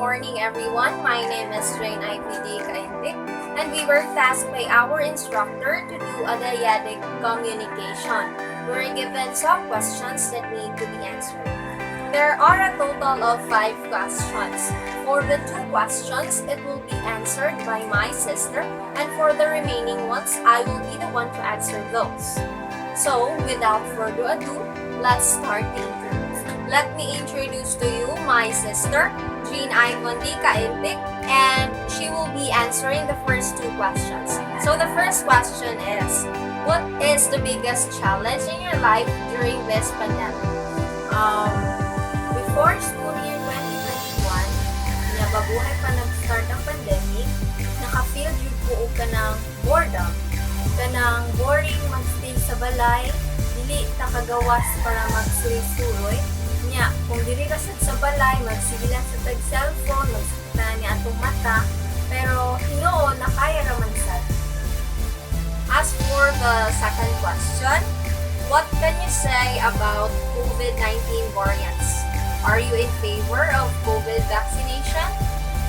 morning everyone. My name is DYADIC and we were tasked by our instructor to do a DYADIC communication. We were given some questions that need to be answered. There are a total of 5 questions. For the 2 questions, it will be answered by my sister, and for the remaining ones, I will be the one to answer those. So, without further ado, let's start the interview. Let me introduce to you my sister, DYADIC, and she will be answering the first 2 questions. So the first question is, what is the biggest challenge in your life during this pandemic? Before school year 2021, baguhay pa nag-start ang pandemic, naka-feel yung buo ka ng boredom, ka ng boring mag-stay sa balay, dili ta kagawas para magsuloy-suloy, nya kung dili ka sa balay, magsigilan sa tag-cellphone, magsikita niya atong mata, pero hinuon na kaya raman sad. As for the second question, what can you say about COVID-19 variants? Are you in favor of COVID vaccination?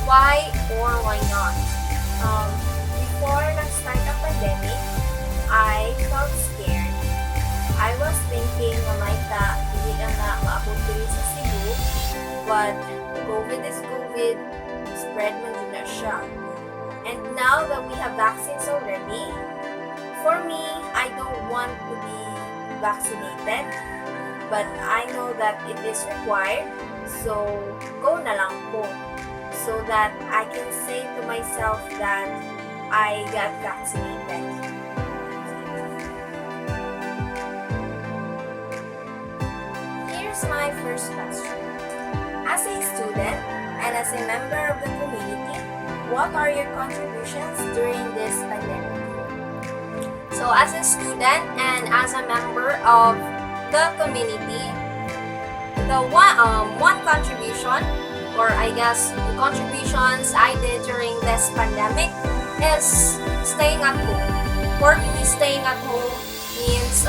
Why or why not? Before nag-start ang pandemic, I felt scared. I was thinking na may hindi na maabot dito sa Cebu, but COVID is COVID, spread man din na siya. And now that we have vaccines already, for me, I don't want to be vaccinated, but I know that it is required, so go na lang po, so that I can say to myself that I got vaccinated. Here's my first question. As a student and as a member of the community, what are your contributions during this pandemic? So as a student and as a member of the community, the one contribution, or I guess the contributions I did during this pandemic is staying at home. For me, staying at home means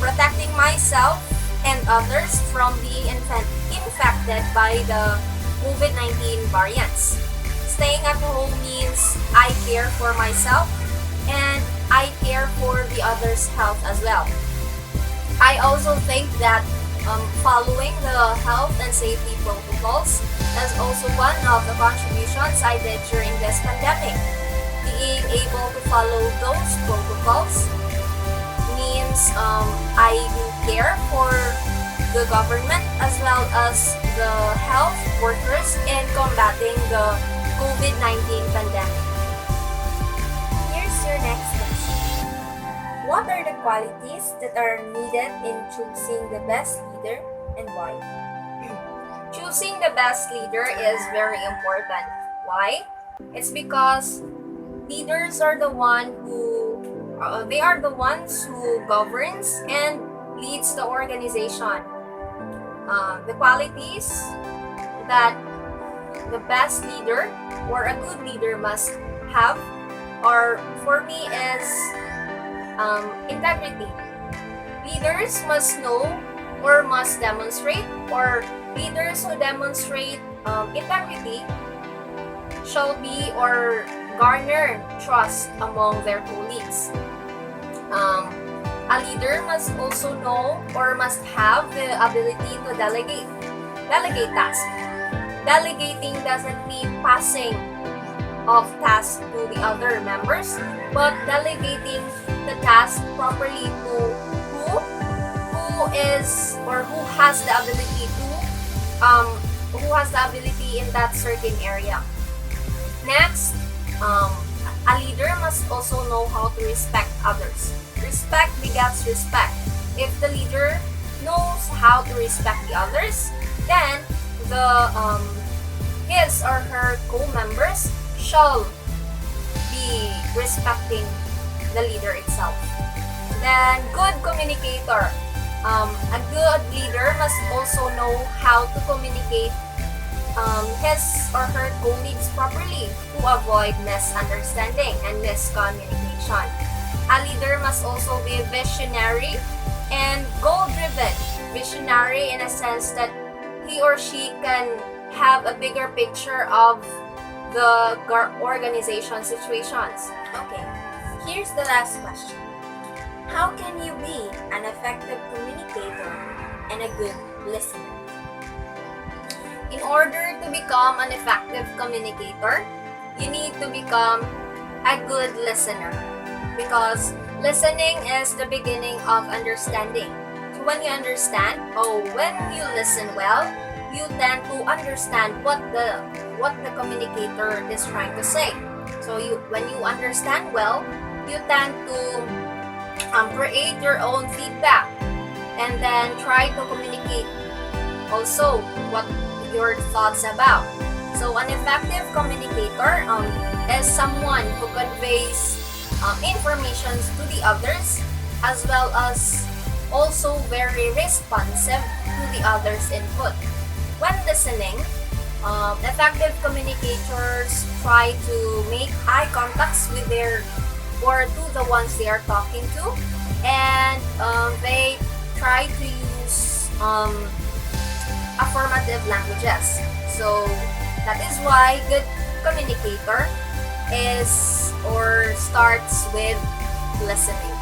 protecting myself and others from being infected by the COVID-19 variants. Staying at home means I care for myself and I care for the others' health as well. I also think that following the health and safety protocols is also one of the contributions I did during this pandemic. Being able to follow those protocols means I do care for the government as well as the health workers in combating the COVID-19 pandemic. Here's your next question. What are the qualities that are needed in choosing the best leader and why? Choosing the best leader is very important. Why? It's because leaders are the ones who governs and leads the organization. The qualities that the best leader or a good leader must have are, for me, is integrity. Leaders must know or must demonstrate, or leaders who demonstrate integrity shall be or garner trust among their colleagues. A leader must also know or must have the ability to delegate tasks. Delegating doesn't mean passing of tasks to the other members, but delegating the task properly to who is or who has the ability in that certain area. Next, a leader must also know how to respect others. Respect begets respect. If the leader knows how to respect the others, then his or her co-members shall be respecting the leader itself. Then, good communicator. A good leader must also know how to communicate his or her colleagues properly to avoid misunderstanding and miscommunication. A leader must also be visionary and goal-driven. Visionary in a sense that he or she can have a bigger picture of the organization situations. Okay, here's the last question. How can you be an effective communicator and a good listener? In order to become an effective communicator, you need to become a good listener, because listening is the beginning of understanding. So when you understand, when you listen well, you tend to understand what the communicator is trying to say. So when you understand well, you tend to create your own feedback and then try to communicate also what your thoughts about. So an effective communicator is someone who conveys information to the others, as well as also very responsive to the others' input. When listening, effective communicators try to make eye contacts with to the ones they are talking to, and they try to use affirmative languages. So that is why good communicator starts with listening.